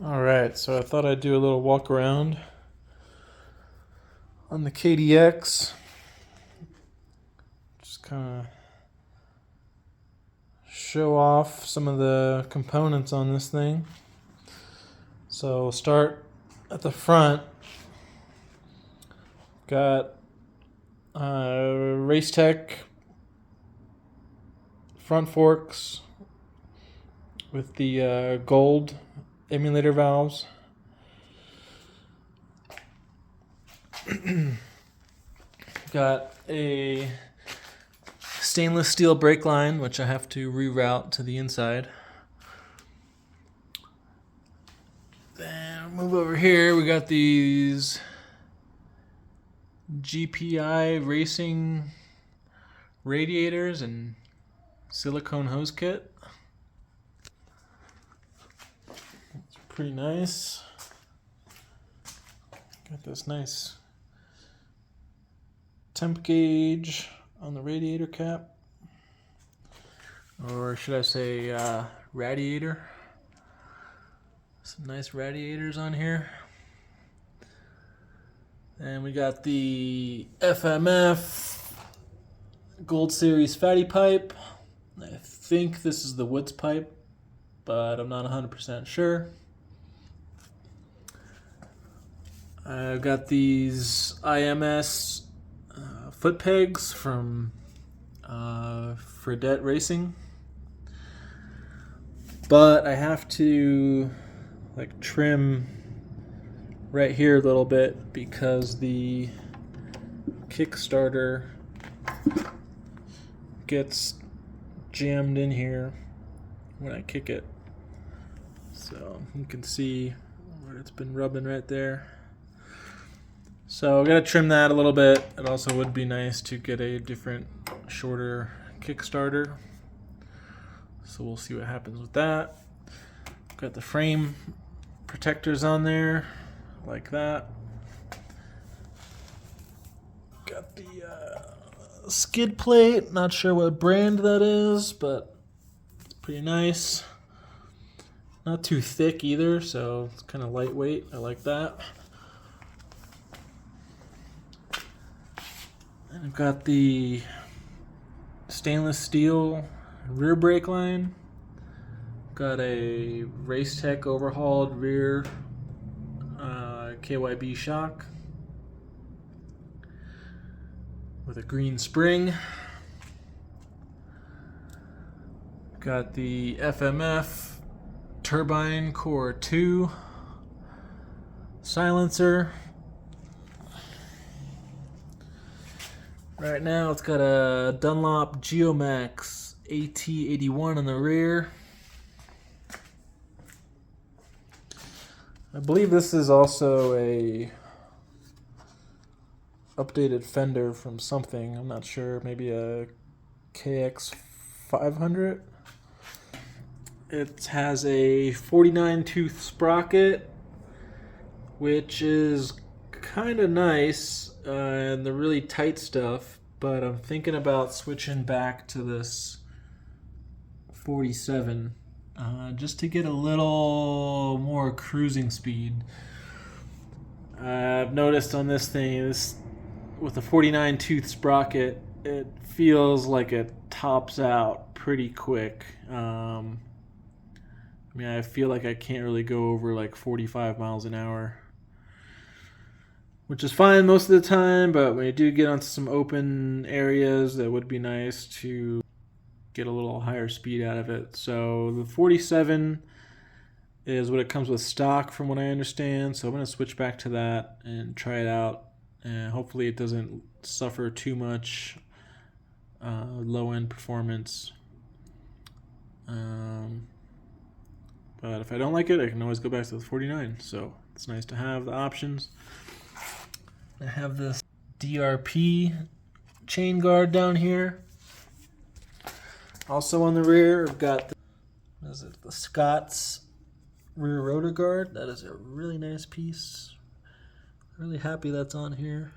Alright, so I thought I'd do a little walk around on the KDX. Just kind of show off some of the components on this thing. So we'll start at the front. Got Racetech front forks with the gold emulator valves. Got a stainless steel brake line, which I have to reroute to the inside. Then move over here. We got these GPI racing radiators and silicone hose kit. It's pretty nice. Got this nice temp gauge on the radiator cap, or should I say radiator. Some nice radiators on here. And we got the FMF Gold Series fatty pipe. I think this is the Woods pipe, but I'm not 100% sure. I've got these IMS foot pegs from Fredette Racing, but I have to trim right here a little bit because the Kickstarter gets jammed in here when I kick it, so you can see where it's been rubbing right there. So I'm going to trim that a little bit. It also would be nice to get a different, shorter Kickstarter. So we'll see what happens with that. Got the frame protectors on there, like that. Got the skid plate. Not sure what brand that is, but it's pretty nice. Not too thick either, so it's kind of lightweight. I like that. And I've got the stainless steel rear brake line. Got a Racetech overhauled rear KYB shock with a green spring. Got the FMF Turbine Core 2 silencer. Right now it's got a Dunlop Geomax AT81 on the rear. I believe this is also a updated fender from something. I'm not sure. Maybe a KDX200. It has a 49 tooth sprocket, which is kind of nice, and the really tight stuff, but I'm thinking about switching back to this 47 just to get a little more cruising speed. I've noticed on this thing, with the 49 tooth sprocket, it feels like it tops out pretty quick. I feel like I can't really go over 45 miles an hour, which is fine most of the time, but when you do get onto some open areas, that would be nice to get a little higher speed out of it. So the 47 is what it comes with stock from what I understand, so I'm going to switch back to that and try it out, and hopefully it doesn't suffer too much low-end performance. But if I don't like it, I can always go back to the 49, so it's nice to have the options. I have this DRP chain guard down here. Also on the rear, I've got the Scott's rear rotor guard. That is a really nice piece. Really happy that's on here.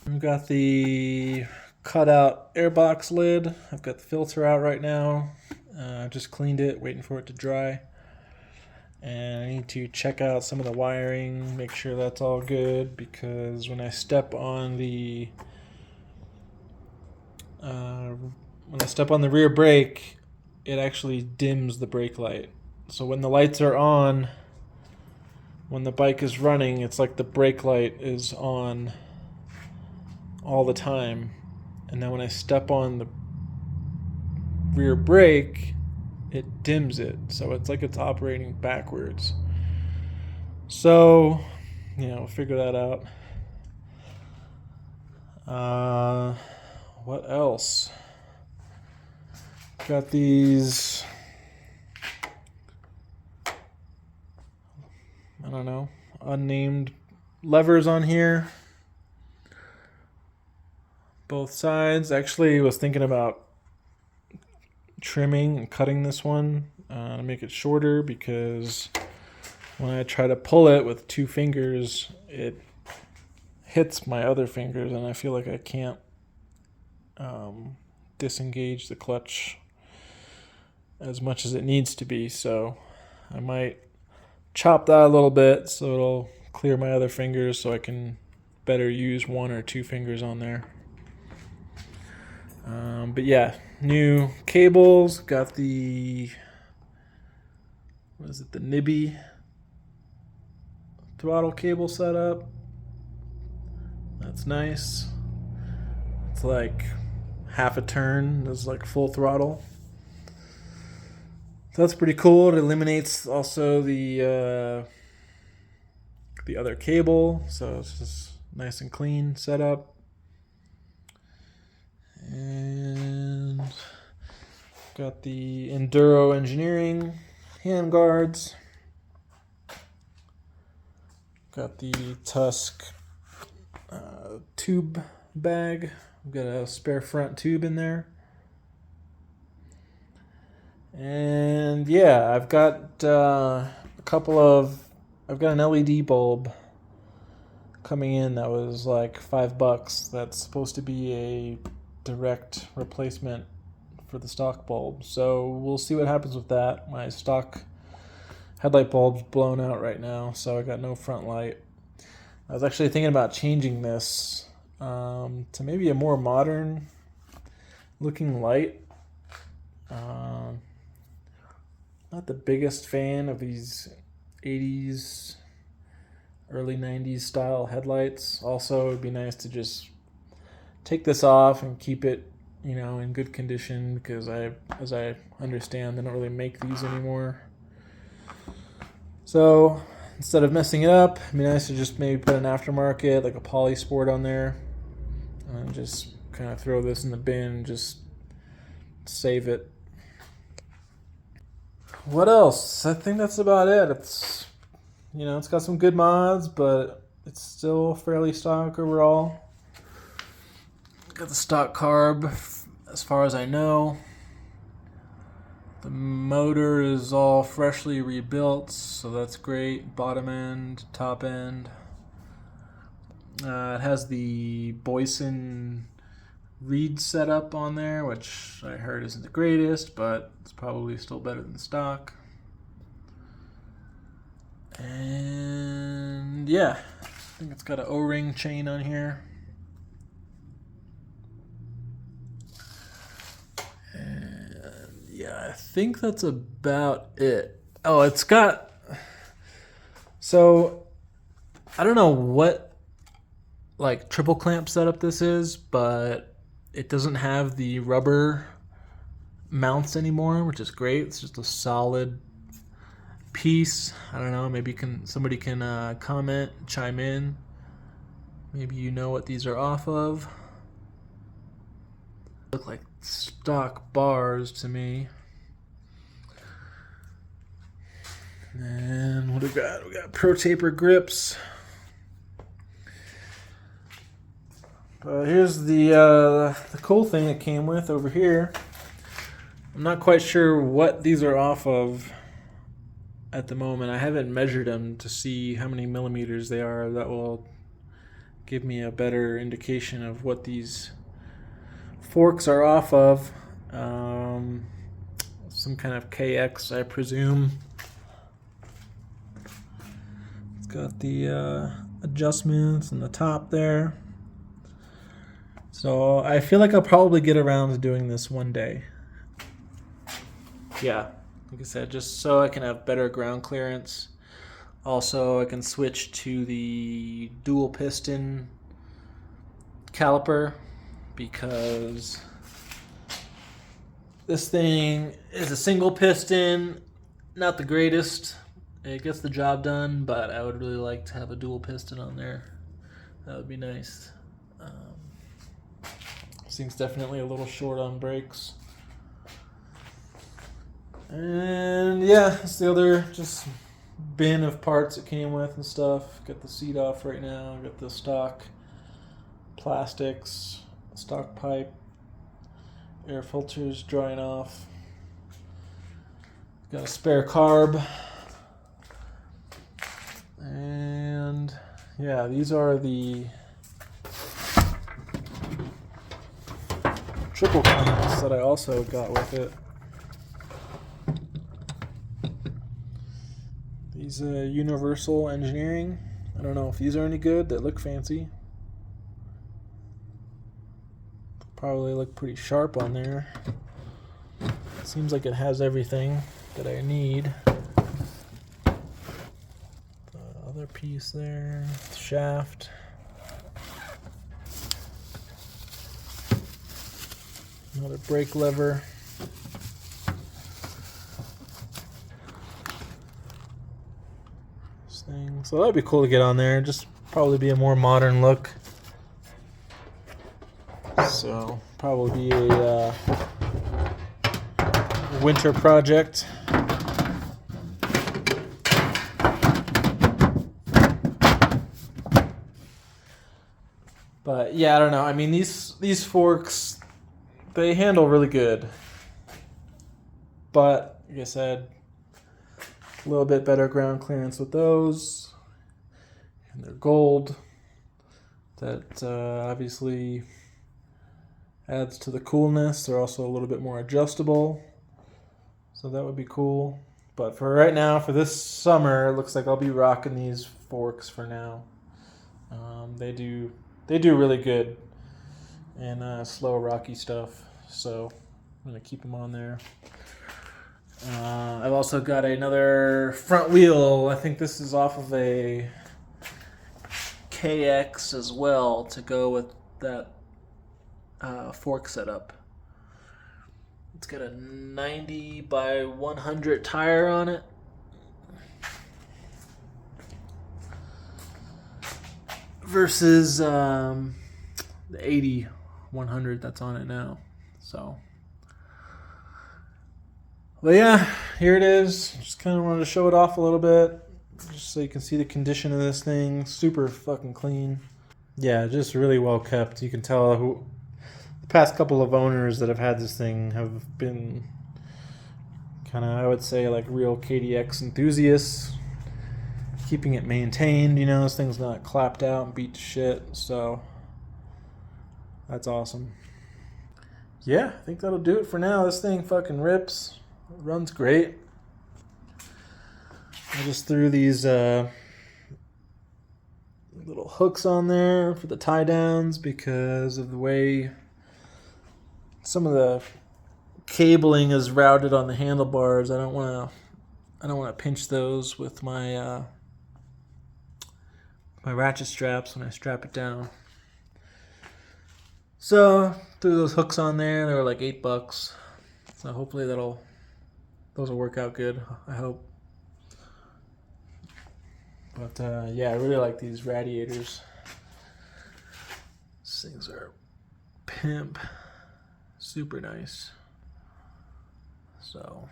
I've got the cutout airbox lid. I've got the filter out right now. Just cleaned it, waiting for it to dry. And I need to check out some of the wiring, make sure that's all good, because when I step on the rear brake, it actually dims the brake light. So when the lights are on, when the bike is running, it's like the brake light is on all the time. And then when I step on the rear brake, it dims it. So it's like it's operating backwards. So, figure that out. What else? Got these, I don't know, unnamed levers on here. Both sides. Actually, was thinking about trimming and cutting this one to make it shorter, because when I try to pull it with 2 fingers, it hits my other fingers, and I feel like I can't disengage the clutch as much as it needs to be. So I might chop that a little bit so it'll clear my other fingers, so I can better use 1 or 2 fingers on there. But yeah, new cables. Got the, the Nibby throttle cable set up. That's nice. It's like half a turn. It's like full throttle. So that's pretty cool. It eliminates also the other cable, so it's just nice and clean setup. And got the Enduro Engineering hand guards. Got the Tusk tube bag. I've got a spare front tube in there. And yeah, I've got I've got an LED bulb coming in that was like $5. That's supposed to be a direct replacement for the stock bulb. So we'll see what happens with that. My stock headlight bulb's blown out right now, so I got no front light. I was actually thinking about changing this to maybe a more modern looking light. Not the biggest fan of these 80s, early 90s style headlights. Also, it would be nice to just take this off and keep it, in good condition, because as I understand, they don't really make these anymore. So instead of messing it up, it'd be nice to just maybe put an aftermarket, like a Poly Sport on there, and just kind of throw this in the bin and just save it. What else? I think that's about it. It's, it's got some good mods, but it's still fairly stock overall. Got the stock carb, as far as I know. The motor is all freshly rebuilt, so that's great. Bottom end, top end. It has the Boyson reed setup on there, which I heard isn't the greatest, but it's probably still better than stock. And yeah, I think it's got an O-ring chain on here. And yeah, I think that's about it. Oh, it's got, so I don't know what like triple clamp setup this is, but it doesn't have the rubber mounts anymore, which is great. It's just a solid piece. I don't know, maybe somebody can comment, chime in. Maybe you know what these are off of. Look like stock bars to me. And what do we got? We got Pro Taper grips. Here's the cool thing that came with over here. I'm not quite sure what these are off of at the moment. I haven't measured them to see how many millimeters they are. That will give me a better indication of what these forks are off of. Some kind of KX, I presume. got the adjustments and the top there. So I feel like I'll probably get around to doing this one day. Yeah, like I said, just so I can have better ground clearance. Also, I can switch to the dual piston caliper because this thing is a single piston, not the greatest. It gets the job done, but I would really like to have a dual piston on there. That would be nice. This thing's definitely a little short on brakes. And yeah, it's the other just bin of parts it came with and stuff. Got the seat off right now. Got the stock plastics, stock pipe, air filters drying off. Got a spare carb. And yeah, these are the triple clamps that I also got with it. These Universal Engineering. I don't know if these are any good. They look fancy. Probably look pretty sharp on there. Seems like it has everything that I need. The other piece there, the shaft. Another brake lever. This thing. So that'd be cool to get on there. Just probably be a more modern look. So probably be a winter project. But yeah, I don't know. I mean, these forks, they handle really good. But like I said, a little bit better ground clearance with those. And they're gold. That obviously adds to the coolness. They're also a little bit more adjustable, so that would be cool. But for right now, for this summer, it looks like I'll be rocking these forks for now. They do really good in slow rocky stuff, so I'm gonna keep them on there. I've also got another front wheel. I think this is off of a KX as well to go with that fork setup. It's got a 90 by 100 tire on it. Versus the 80 100 that's on it now. So, but yeah, here it is. Just kind of wanted to show it off a little bit, just so you can see the condition of this thing. Super fucking clean. Yeah, just really well kept. You can tell who the past couple of owners that have had this thing have been kind of, I would say, like real KDX enthusiasts, keeping it maintained. You know, this thing's not clapped out and beat to shit, so that's awesome. Yeah, I think that'll do it for now. This thing fucking rips. It runs great. I just threw these little hooks on there for the tie downs because of the way some of the cabling is routed on the handlebars. I don't want to pinch those with my my ratchet straps when I strap it down. So threw those hooks on there. They were like $8. So hopefully those will work out good. I hope. But yeah, I really like these radiators. These things are pimp. Super nice. So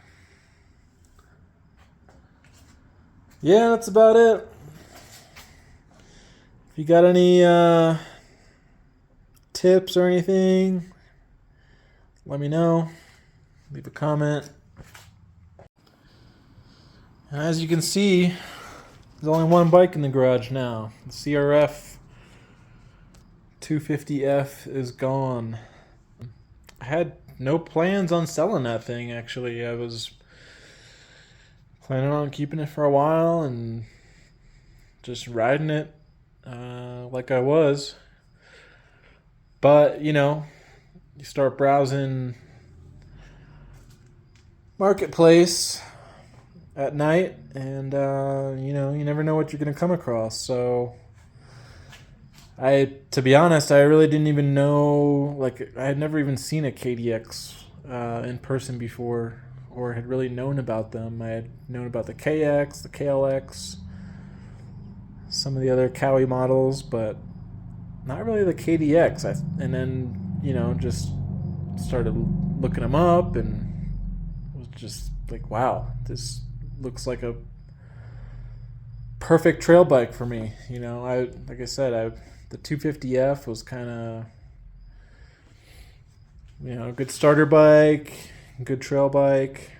yeah, that's about it. If you got any tips or anything, let me know. Leave a comment. And as you can see, there's only one bike in the garage now. The CRF 250F is gone. I had no plans on selling that thing, actually. I was planning on keeping it for a while and just riding it like I was. But, you know, you start browsing Marketplace at night, and, you know, you never know what you're going to come across. So, to be honest, I really didn't even know, like, I had never even seen a KDX in person before, or had really known about them. I had known about the KX, the KLX, some of the other Cowie models, but not really the KDX. And then, you know, just started looking them up and was just like, wow, this looks like a perfect trail bike for me. You know, like I said, the 250F was kind of, you know, a good starter bike, good trail bike,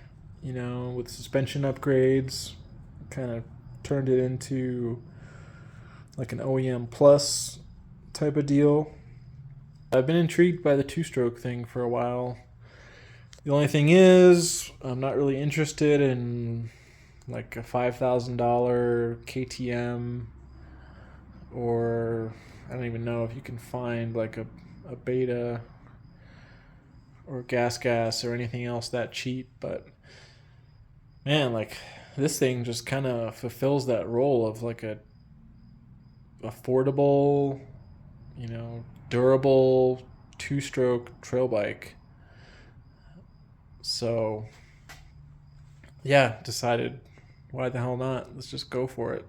you know, with suspension upgrades. Kind of turned it into like an OEM plus type of deal. I've been intrigued by the two-stroke thing for a while. The only thing is, I'm not really interested in like a $5,000 KTM, or I don't even know if you can find like a Beta or gas or anything else that cheap. But man, like this thing just kind of fulfills that role of like a affordable, you know, durable two-stroke trail bike. So yeah, decided why the hell not? Let's just go for it.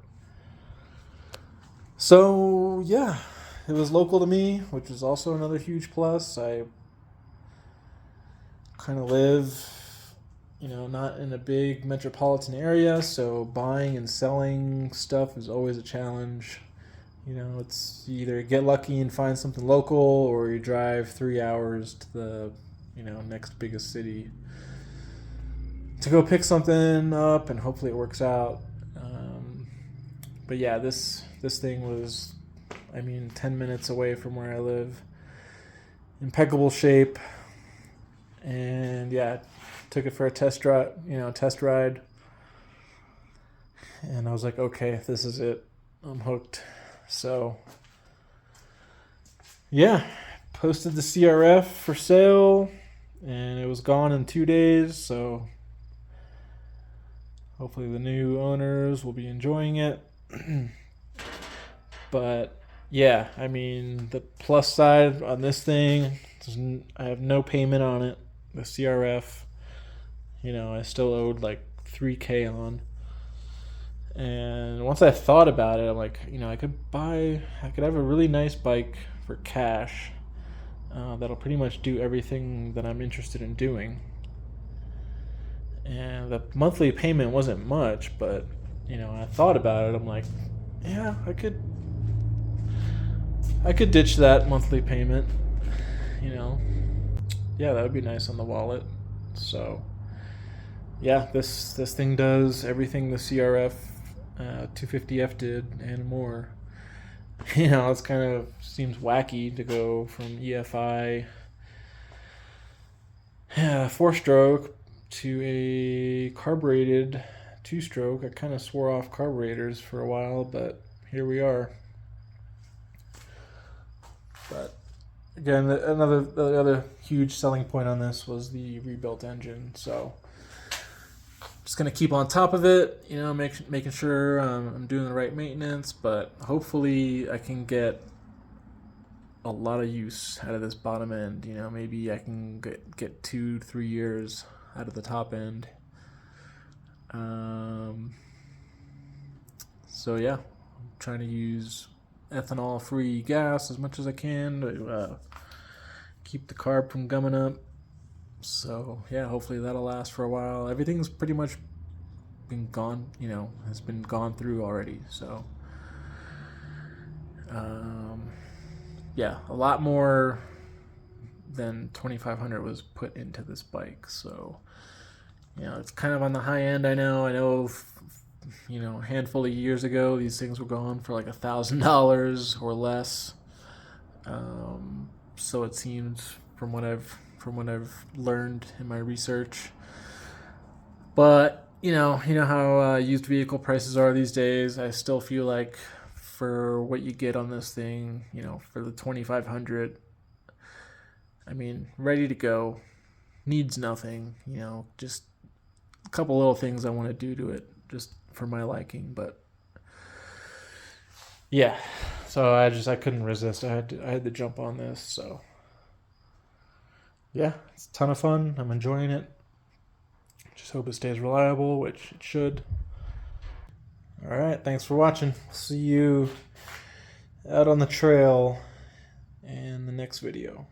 So yeah, it was local to me, which is also another huge plus. I kind of live, you know, not in a big metropolitan area, so buying and selling stuff is always a challenge. You know, it's you either get lucky and find something local, or you drive 3 hours to the, you know, next biggest city to go pick something up, and hopefully it works out. But yeah, this thing was, I mean, 10 minutes away from where I live. Impeccable shape. And yeah, took it for a test ride. And I was like, okay, this is it. I'm hooked. So yeah, posted the CRF for sale, and it was gone in 2 days. So hopefully the new owners will be enjoying it. But yeah, I mean, the plus side on this thing, I have no payment on it. The CRF, you know, I still owed like $3,000 on. And once I thought about it, I'm like, you know, I could have a really nice bike for cash that'll pretty much do everything that I'm interested in doing. And the monthly payment wasn't much, but, you know, I thought about it. I'm like, yeah, I could ditch that monthly payment, you know. Yeah, that would be nice on the wallet. So yeah, this thing does everything the CRF 250F did and more. You know, it's kind of seems wacky to go from EFI 4-stroke to a carbureted 2-stroke. I kind of swore off carburetors for a while, but here we are. But again, the other huge selling point on this was the rebuilt engine. So just gonna keep on top of it, you know, making sure I'm doing the right maintenance. But hopefully I can get a lot of use out of this bottom end. You know, maybe I can get 2-3 years out of the top end. So yeah, I'm trying to use ethanol-free gas as much as I can to keep the carb from gumming up. So yeah, hopefully that'll last for a while. Everything's pretty much been gone, you know, has been gone through already. So yeah, a lot more than 2,500 was put into this bike. So, you know, it's kind of on the high end. I know, you know, a handful of years ago, these things were going for like $1,000 or less. So it seems from what I've learned in my research. But you know how used vehicle prices are these days. I still feel like for what you get on this thing, you know, for the 2500, I mean, ready to go, needs nothing, you know, just a couple little things I want to do to it just for my liking, but yeah. So I couldn't resist. I had to jump on this, so yeah, it's a ton of fun. I'm enjoying it. Just hope it stays reliable, which it should. All right, thanks for watching. See you out on the trail in the next video.